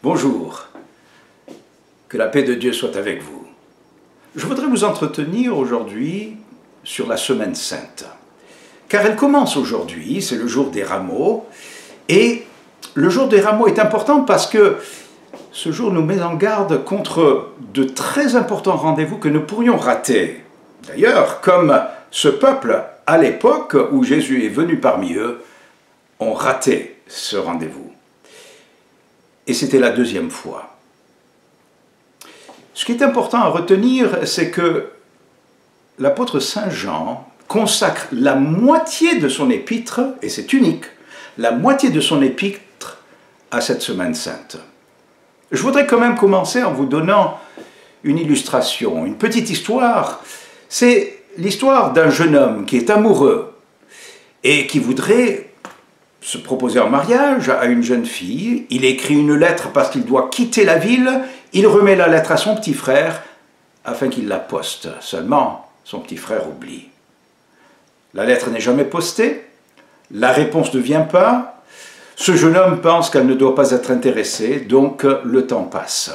Bonjour, que la paix de Dieu soit avec vous. Je voudrais vous entretenir aujourd'hui sur la Semaine Sainte, car elle commence aujourd'hui, c'est le jour des rameaux, et le jour des rameaux est important parce que ce jour nous met en garde contre de très importants rendez-vous que nous pourrions rater. D'ailleurs, comme ce peuple, à l'époque où Jésus est venu parmi eux, ont raté ce rendez-vous. Et c'était la deuxième fois. Ce qui est important à retenir, c'est que l'apôtre Saint Jean consacre la moitié de son épître, et c'est unique, la moitié de son épître à cette Semaine Sainte. Je voudrais quand même commencer en vous donnant une illustration, une petite histoire. C'est l'histoire d'un jeune homme qui est amoureux et qui voudrait se proposer en mariage à une jeune fille. Il écrit une lettre parce qu'il doit quitter la ville. Il remet la lettre à son petit frère afin qu'il la poste. Seulement, son petit frère oublie. La lettre n'est jamais postée. La réponse ne vient pas. Ce jeune homme pense qu'elle ne doit pas être intéressée, donc le temps passe.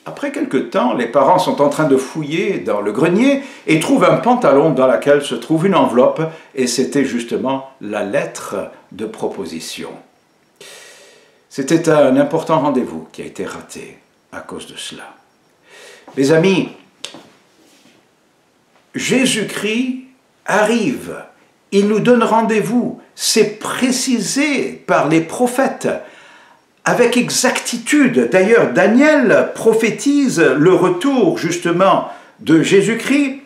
Après quelque temps, les parents sont en train de fouiller dans le grenier et trouvent un pantalon dans lequel se trouve une enveloppe, et c'était justement la lettre de proposition. C'était un important rendez-vous qui a été raté à cause de cela. Mes amis, Jésus-Christ arrive, il nous donne rendez-vous, c'est précisé par les prophètes, avec exactitude. D'ailleurs, Daniel prophétise le retour justement de Jésus-Christ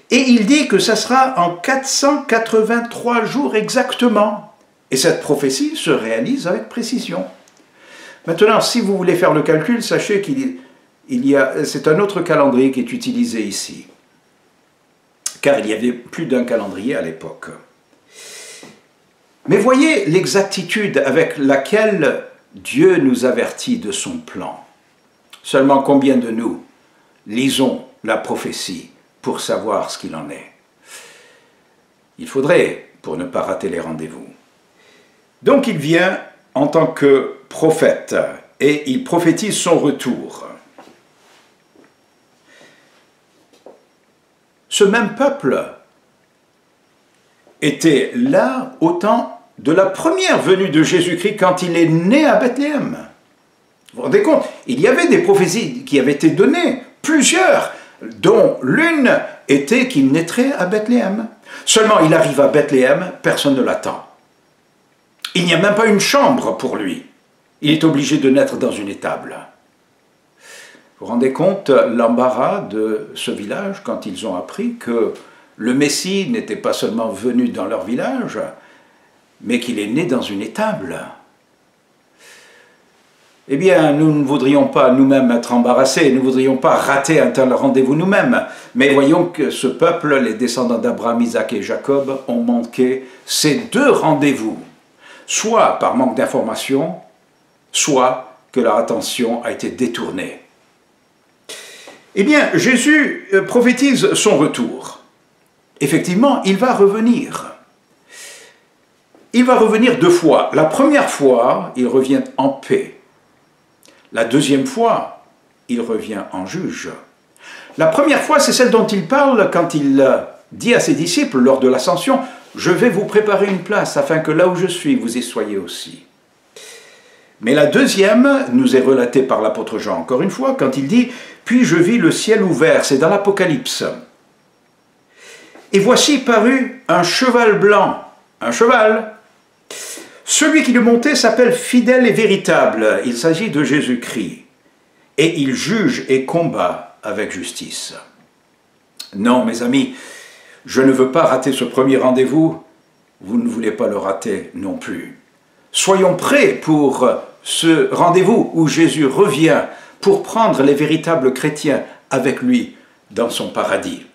et il dit que ça sera en 483 jours exactement. Et cette prophétie se réalise avec précision. Maintenant, si vous voulez faire le calcul, sachez c'est un autre calendrier qui est utilisé ici, car il y avait plus d'un calendrier à l'époque. Mais voyez l'exactitude avec laquelle Dieu nous avertit de son plan. Seulement combien de nous lisons la prophétie pour savoir ce qu'il en est? Il faudrait pour ne pas rater les rendez-vous. Donc il vient en tant que prophète et il prophétise son retour. Ce même peuple était là au temps de la première venue de Jésus-Christ quand il est né à Bethléem. Vous vous rendez compte? Il y avait des prophéties qui avaient été données, plusieurs, dont l'une était qu'il naîtrait à Bethléem. Seulement, il arrive à Bethléem, personne ne l'attend. Il n'y a même pas une chambre pour lui. Il est obligé de naître dans une étable. Vous vous rendez compte l'embarras de ce village quand ils ont appris que le Messie n'était pas seulement venu dans leur village, mais qu'il est né dans une étable. Eh bien, nous ne voudrions pas nous-mêmes être embarrassés, nous ne voudrions pas rater un tel rendez-vous nous-mêmes. Mais voyons que ce peuple, les descendants d'Abraham, Isaac et Jacob, ont manqué ces deux rendez-vous, soit par manque d'information, soit que leur attention a été détournée. Eh bien, Jésus prophétise son retour. Effectivement, il va revenir. Il va revenir deux fois. La première fois, il revient en paix. La deuxième fois, il revient en juge. La première fois, c'est celle dont il parle quand il dit à ses disciples lors de l'ascension « Je vais vous préparer une place afin que là où je suis, vous y soyez aussi ». Mais la deuxième nous est relatée par l'apôtre Jean, encore une fois, quand il dit « Puis je vis le ciel ouvert », c'est dans l'Apocalypse. « Et voici parut un cheval blanc », un cheval. Celui qui le montait s'appelle fidèle et véritable, il s'agit de Jésus-Christ, et il juge et combat avec justice. Non, mes amis, je ne veux pas rater ce premier rendez-vous, vous ne voulez pas le rater non plus. Soyons prêts pour ce rendez-vous où Jésus revient pour prendre les véritables chrétiens avec lui dans son paradis.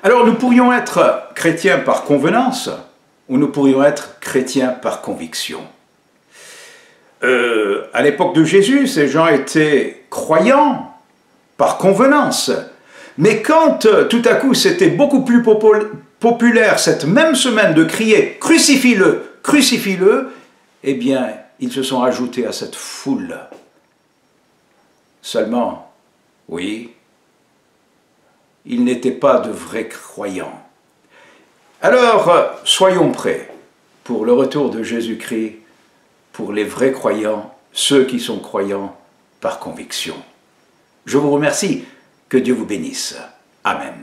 Alors nous pourrions être chrétiens par convenance, ou nous pourrions être chrétiens par conviction. À l'époque de Jésus, ces gens étaient croyants par convenance. Mais quand tout à coup c'était beaucoup plus populaire cette même semaine de crier « Crucifie-le » crucifie-le, eh bien, ils se sont ajoutés à cette foule. Seulement, oui, ils n'étaient pas de vrais croyants. Alors, soyons prêts pour le retour de Jésus-Christ, pour les vrais croyants, ceux qui sont croyants par conviction. Je vous remercie, que Dieu vous bénisse. Amen.